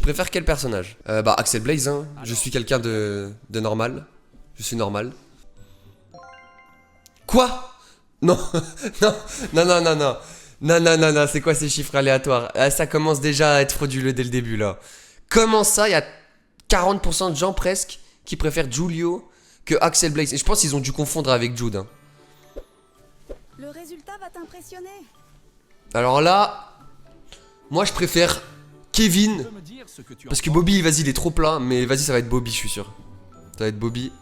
préfères quel personnage? Bah Axel Blaze, hein. Je suis quelqu'un de normal. Je suis normal. Quoi? Non, non, non, non, non, non. Non, non, non, non, c'est quoi ces chiffres aléatoires? Ah, ça commence déjà à être frauduleux dès le début là. Comment ça, il y a 40% de gens presque qui préfèrent Julio que Axel Blaze? Et je pense qu'ils ont dû confondre avec Jude. Hein. Le résultat va t'impressionner. Alors là, moi je préfère Kevin. Parce que Bobby, vas-y, il est trop plat. Mais vas-y, ça va être Bobby, je suis sûr. Ça va être Bobby.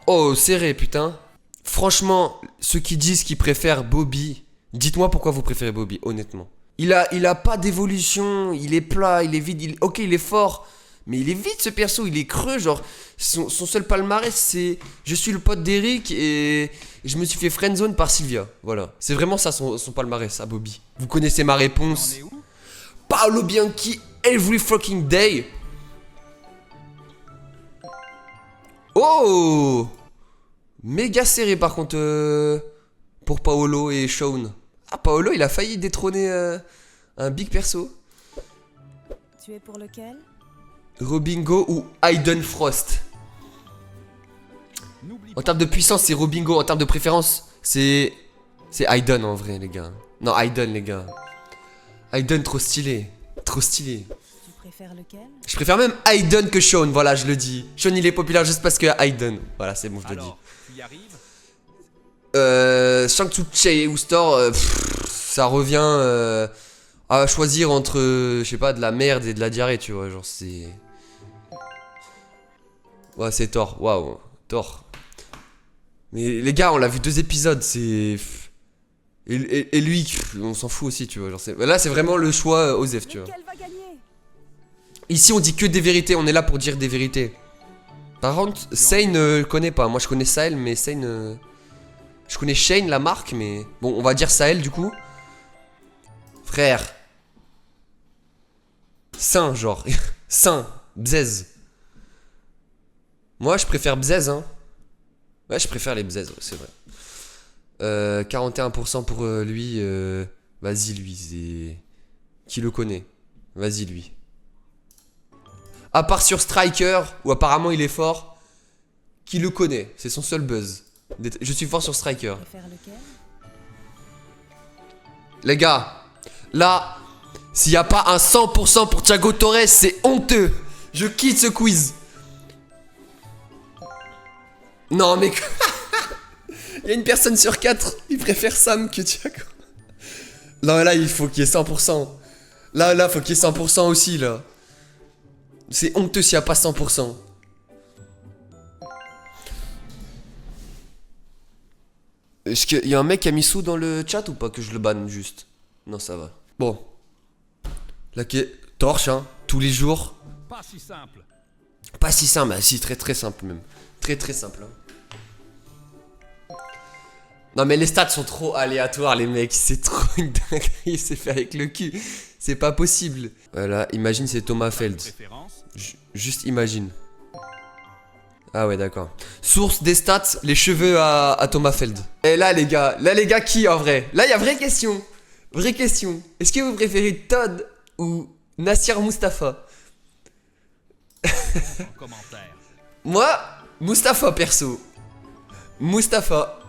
Oh, serré, putain. Franchement, ceux qui disent qu'ils préfèrent Bobby, dites-moi pourquoi vous préférez Bobby, honnêtement. Il a pas d'évolution, il est plat, il est vide, ok, il est fort, mais il est vide ce perso, il est creux, genre, son seul palmarès c'est, je suis le pote d'Eric et je me suis fait friendzone par Sylvia, voilà. C'est vraiment ça son palmarès à Bobby. Vous connaissez ma réponse. Paolo Bianchi, every fucking day. Oh! Méga serré par contre pour Paolo et Shawn. Ah, Paolo il a failli détrôner un big perso. Tu es pour lequel? Robingo ou Aiden Frost. En termes de puissance c'est Robingo, en termes de préférence c'est Aiden en vrai les gars. Non Aiden les gars. Aiden trop stylé, trop stylé. Tu préfères lequel? Je préfère même Aiden que Shawn, voilà je le dis. Shawn il est populaire juste parce que Aiden. Voilà c'est bon je le dis. Shang Tsung ou Store, ça revient à choisir entre, je sais pas, de la merde et de la diarrhée, tu vois, genre c'est... Ouais, c'est Thor, waouh, Thor. Mais les gars, on l'a vu 2 épisodes, c'est... Et lui, on s'en fout aussi, tu vois, genre là c'est vraiment le choix Osef, tu vois. Lequel va gagner? Ici on dit que des vérités, on est là pour dire des vérités. Par contre, Sane je connais pas, moi je connais Sahel, mais Sane... Je connais Shane, la marque, mais... Bon, on va dire Sahel, du coup. Frère. Saint, genre. Saint. Bzez. Moi, je préfère Bzez, hein. Ouais, je préfère les Bzez, ouais, c'est vrai. 41% pour lui. Vas-y, lui, c'est... Qui le connaît? Vas-y, lui. À part sur Striker, où apparemment il est fort. Qui le connaît? C'est son seul buzz. Je suis fort sur Striker. Les gars, là, s'il n'y a pas un 100% pour Thiago Torres, c'est honteux. Je quitte ce quiz. Non, mais... Il y a une personne sur 4 qui préfère Sam que Thiago. Non, là, il faut qu'il y ait 100%. Là, faut qu'il y ait 100% aussi, là. C'est honteux s'il n'y a pas 100%. Est-ce qu'il y a un mec qui a mis sous dans le chat ou pas que je le banne juste? Non, ça va. Bon. Là, qui est torche, hein. Tous les jours. Pas si simple. Pas si simple, mais si, très très simple même. Très très simple. Hein. Non, mais les stats sont trop aléatoires, les mecs. C'est trop une dinguerie. C'est fait avec le cul. C'est pas possible. Voilà, imagine c'est Thomas Feld. Juste imagine. Ah ouais, d'accord. Source des stats, les cheveux à Thomas Feld. Et là les gars qui en vrai? Là il y a vraie question. Vraie question. Est-ce que vous préférez Todd ou Nassir Mustafa? Moi, Mustafa perso. Mustafa.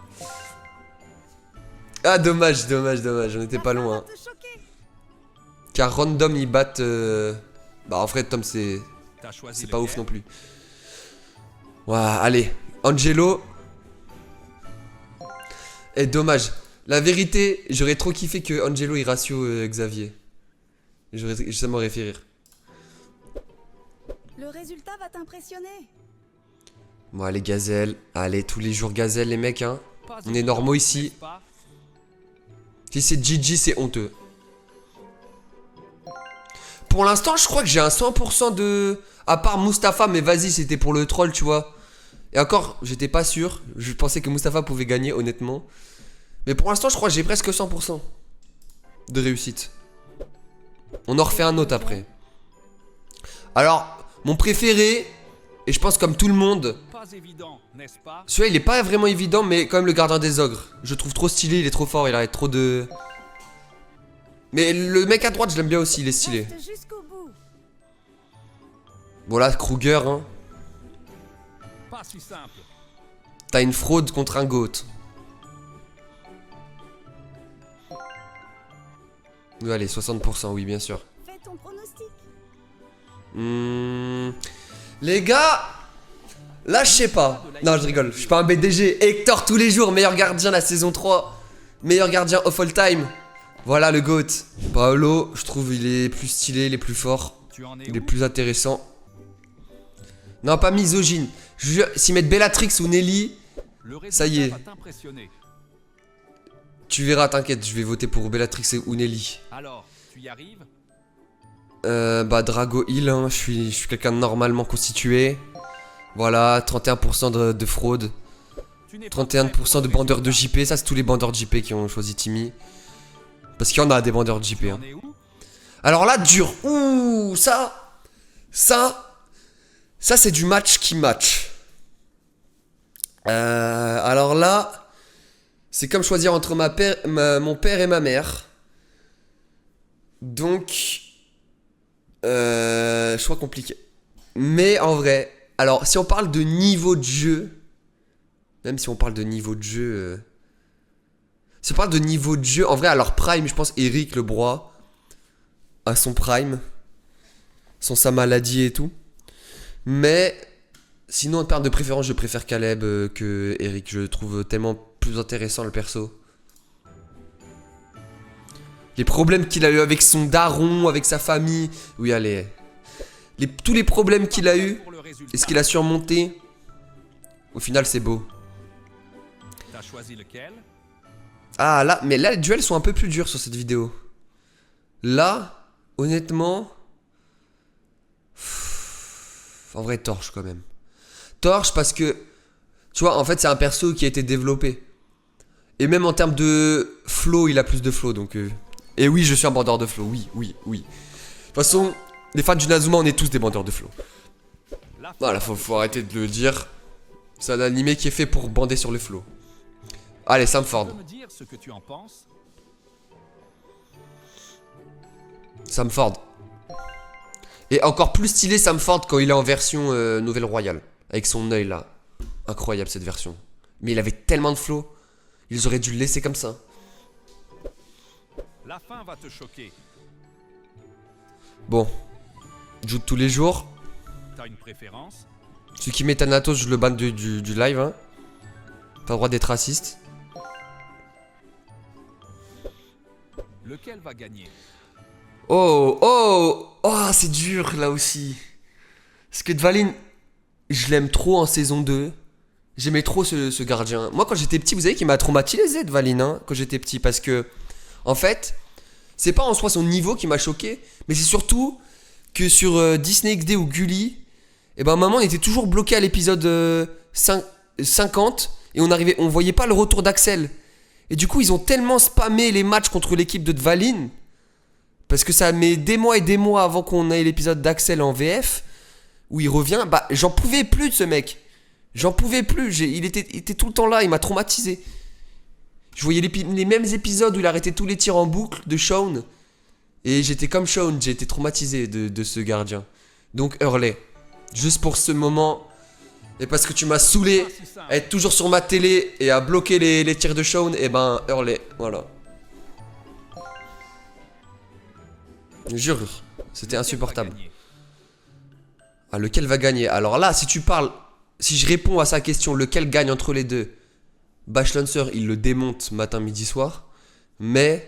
Ah dommage, on était pas loin. Car random ils battent... Bah en vrai Tom c'est pas ouf non plus. Ouah, allez, Angelo. Eh, dommage. La vérité, j'aurais trop kiffé que Angelo il ratio Xavier. Ça m'aurait fait rire. Le résultat va t'impressionner. Bon, allez, Gazelle. Allez, tous les jours Gazelle, les mecs, hein. On est normaux ici. Si c'est Gigi, c'est honteux. Pour l'instant, je crois que j'ai un 100% de... À part Mustafa, mais vas-y, c'était pour le troll, tu vois. Et encore, j'étais pas sûr. Je pensais que Mustafa pouvait gagner, honnêtement. Mais pour l'instant, je crois que j'ai presque 100% de réussite. On en refait un autre après. Alors, mon préféré, et je pense comme tout le monde, celui-là, il est pas vraiment évident, mais quand même le gardien des ogres. Je le trouve trop stylé, il est trop fort, il a trop de... Mais le mec à droite, je l'aime bien aussi, il est stylé. Voilà, Kruger, hein. Pas si simple. T'as une fraude contre un GOAT. Oui, allez, 60%, oui, bien sûr. Fais ton pronostic. Les gars, là, je sais pas. Non, je rigole, je suis pas un BDG. Hector, tous les jours, meilleur gardien la saison 3. Meilleur gardien of all time. Voilà le GOAT. Paolo, je trouve il est plus stylé, il est plus fort. Tu en es Il est où? plus intéressant. Non, pas misogyne. Je jure, s'ils mettent Bellatrix ou Nelly, Le ça y est. résultat va t'impressionner. tu verras, t'inquiète, je vais voter pour Bellatrix ou Nelly. Alors, tu y arrives? Bah Drago Hill, hein, je suis quelqu'un de normalement constitué. Voilà, 31% de fraude. Tu n'es pas prêt 31% pour de le bandeurs de résultat. JP, ça c'est tous les bandeurs de JP qui ont choisi Timmy. Parce qu'il y en a des bandeurs de JP. Tu Hein. en es où? Alors là, dur. Ouh, ça c'est du match qui match. Alors là, c'est comme choisir entre mon père et ma mère. Donc, choix compliqué. Mais en vrai, alors si on parle de niveau de jeu, même si on parle de niveau de jeu, si on parle de niveau de jeu, en vrai, à leur prime, je pense Eric Lebroy à son prime, sans sa maladie et tout. Mais sinon, en termes de préférence, je préfère Caleb que Eric. Je le trouve tellement plus intéressant le perso. Les problèmes qu'il a eu avec son daron, avec sa famille. Oui, allez. Tous les problèmes qu'il a eu Pour le résultat. et ce qu'il a surmonté. Au final, c'est beau. T'as choisi lequel? Ah là, mais là, les duels sont un peu plus durs sur cette vidéo. Là, honnêtement. En vrai, Torche quand même. Torche parce que, tu vois, en fait, c'est un perso qui a été développé. Et même en termes de flow, il a plus de flow. Donc, et oui, je suis un bandeur de flow. Oui, oui, oui. De toute façon, les fans du Nazuma, on est tous des bandeurs de flow. La fin Voilà, va te faut arrêter de le dire. C'est un animé qui est fait pour bander sur le flow. Allez, Tu Samford. peux me dire ce que tu en penses? Samford. Et encore plus stylé Samford quand il est en version Nouvelle Royale. Avec son œil là. Incroyable cette version. Mais il avait tellement de flow. Ils auraient dû le laisser comme ça. La fin va te choquer. Bon. Je joue tous les jours. T'as une préférence? Celui qui met Thanatos, je le banne du live. Hein. Pas le droit d'être raciste. Lequel va gagner? Oh, oh, oh, c'est dur là aussi. Parce que Dvalin, je l'aime trop en saison 2. J'aimais trop ce gardien. Moi, quand j'étais petit, vous savez qu'il m'a traumatisé, Dvalin, hein, quand j'étais petit. Parce que, en fait, c'est pas en soi son niveau qui m'a choqué, mais c'est surtout que sur Disney XD ou Gulli, et ben, maman, on était toujours bloqué à l'épisode 50 et on voyait pas le retour d'Axel. Et du coup, ils ont tellement spammé les matchs contre l'équipe de Dvalin. Parce que ça met des mois et des mois avant qu'on ait l'épisode d'Axel en VF, où il revient. Bah, j'en pouvais plus de ce mec. J'en pouvais plus. Il était tout le temps là, il m'a traumatisé. Je voyais les mêmes épisodes où il arrêtait tous les tirs en boucle de Shaun. Et j'étais comme Shaun, j'ai été traumatisé de ce gardien. Donc Hurley. Juste pour ce moment. Et parce que tu m'as saoulé Pas si simple. à être toujours sur ma télé et à bloquer les tirs de Shaun, et ben Hurley. Voilà. Je jure, c'était Lequel insupportable. va gagner? Ah, lequel va gagner? Alors là, si je réponds à sa question, lequel gagne entre les deux? Bash Lancer, il le démonte matin, midi, soir. Mais,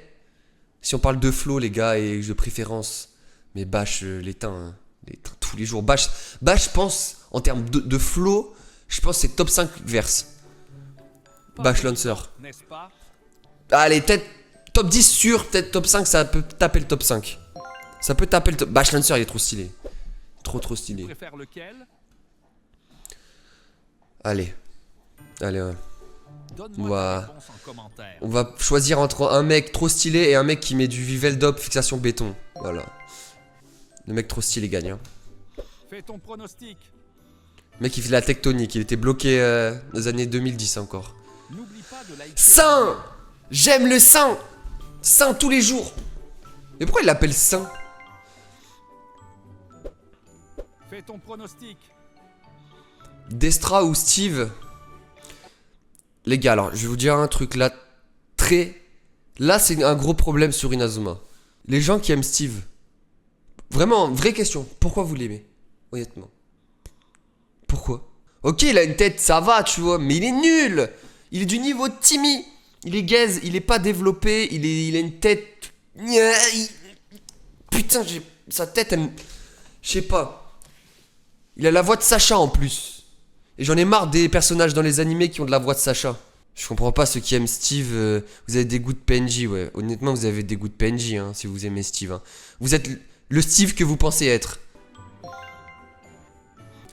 si on parle de flow, les gars, et de préférence, mais Bash l'éteint, hein. L'éteint tous les jours. Bash, je pense, en termes de flow, je pense que c'est top 5 verse. Pas Bash évident, Lancer. N'est-ce pas? Allez, peut-être top 10 sûr, peut-être top 5, ça peut taper le top 5. Ça peut taper le top. Bash Lancer, il est trop stylé. Trop Tu stylé. préfères lequel? Allez, ouais. Donne-moi Ouah. ta réponse en commentaire. On va choisir entre un mec trop stylé et un mec qui met du Viveldop fixation béton. Voilà. Le mec trop stylé gagne. Hein. Fais ton pronostic. Le mec il fait la tectonique, il était bloqué dans les années 2010 encore. N'oublie pas de liker. Saint. J'aime le saint. Saint tous les jours. Mais pourquoi il l'appelle saint? Fais Fais ton pronostic. Destra ou Steve? Les gars, alors, je vais vous dire un truc là. Là, c'est un gros problème sur Inazuma. Les gens qui aiment Steve. Vraiment, vraie question. Pourquoi vous l'aimez? Honnêtement. Pourquoi? Ok, il a une tête, ça va, tu vois, mais il est nul. Il est du niveau de Timmy. Il est gaze, il est pas développé, il a une tête... Putain, sa tête, elle... Je sais pas. Il a la voix de Sacha en plus. Et j'en ai marre des personnages dans les animés qui ont de la voix de Sacha. Je comprends pas ceux qui aiment Steve. Vous avez des goûts de PNJ, ouais. Honnêtement, vous avez des goûts de PNJ, hein, si vous aimez Steve. Hein. Vous êtes le Steve que vous pensez être.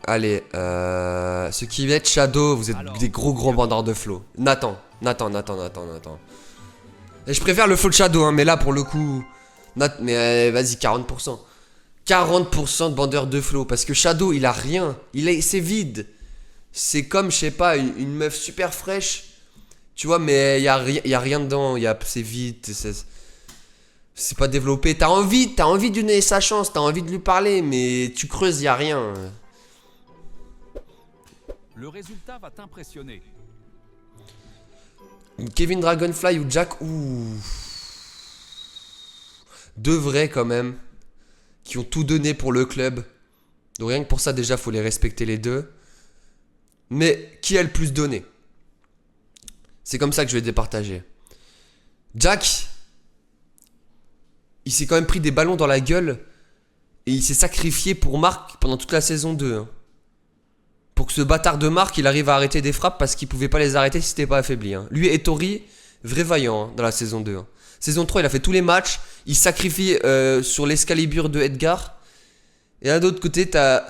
Allez, ceux qui mettent Shadow, vous êtes des gros bandeurs de flow. Nathan. Et je préfère le flow de Shadow, hein, mais là pour le coup... mais vas-y, 40%. 40% de bandeurs de flow. Parce que Shadow, il a rien. C'est vide. C'est comme, je sais pas, une meuf super fraîche. Tu vois, mais y a rien dedans. C'est vide. C'est pas développé. T'as envie de lui donner sa chance. T'as envie de lui parler, mais tu creuses, y a rien. Le résultat va t'impressionner. Kevin Dragonfly ou Jack, ouh. Deux vrais quand même. Qui ont tout donné pour le club. Donc rien que pour ça déjà faut les respecter les deux. Mais qui a le plus donné? C'est comme ça que je vais départager. Jack, il s'est quand même pris des ballons dans la gueule. Et il s'est sacrifié pour Marc pendant toute la saison 2. Hein. Pour que ce bâtard de Marc, il arrive à arrêter des frappes parce qu'il pouvait pas les arrêter si c'était pas affaibli. Hein. Lui et Tori, vrai vaillant hein, dans la saison 2. Hein. Saison 3, il a fait tous les matchs. Il sacrifie sur l'Excalibur de Edgar. Et d'un autre côté, t'as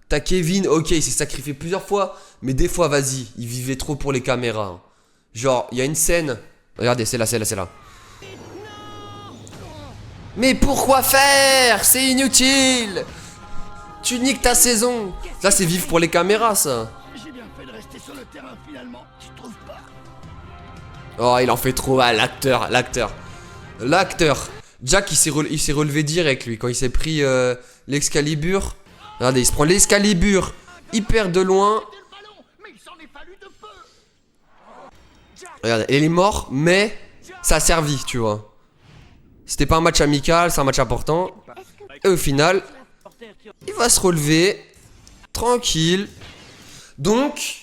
Kevin. Ok, il s'est sacrifié plusieurs fois. Mais des fois, vas-y, il vivait trop pour les caméras. Hein. Genre, il y a une scène. Regardez, c'est là. Mais pourquoi faire? C'est inutile. Tu niques ta saison. Ça, c'est vivre pour les caméras, ça. J'ai bien fait de rester sur le terrain finalement, tu trouves pas? Oh, il en fait trop. Ah, l'acteur. Jack, il s'est relevé direct, lui, quand il s'est pris l'Excalibur. Regardez, il se prend l'Excalibur hyper de loin. Regardez, il est mort, mais ça a servi, tu vois. C'était pas un match amical, c'est un match important. Et au final, il va se relever. Tranquille. Donc,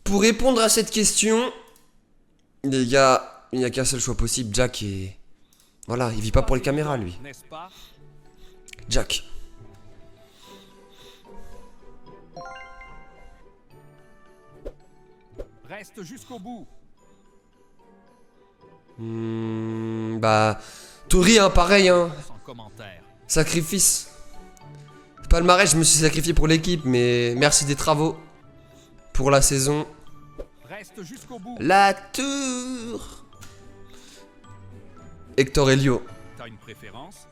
pour répondre à cette question, les gars, il n'y a qu'un seul choix possible. Jack est... Voilà, il vit pas pour les caméras, lui. N'est-ce pas? Jack. Reste jusqu'au bout. Bah... Tori, hein, pareil, hein. Sans commentaire. Sacrifice. Palmarès, je me suis sacrifié pour l'équipe, mais merci des travaux. Pour la saison. Reste jusqu'au bout. La tour. Hector Elio. T'as une préférence?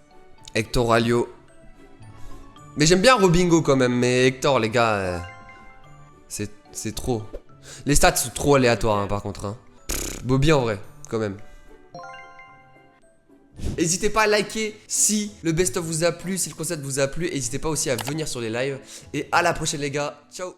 Hector Alio. Mais j'aime bien Robingo quand même, mais Hector, les gars, c'est trop. Les stats sont trop aléatoires, hein, par contre. Hein. Bobby en vrai, quand même. N'hésitez pas à liker si le best-of vous a plu, si le concept vous a plu. N'hésitez pas aussi à venir sur les lives. Et à la prochaine, les gars. Ciao.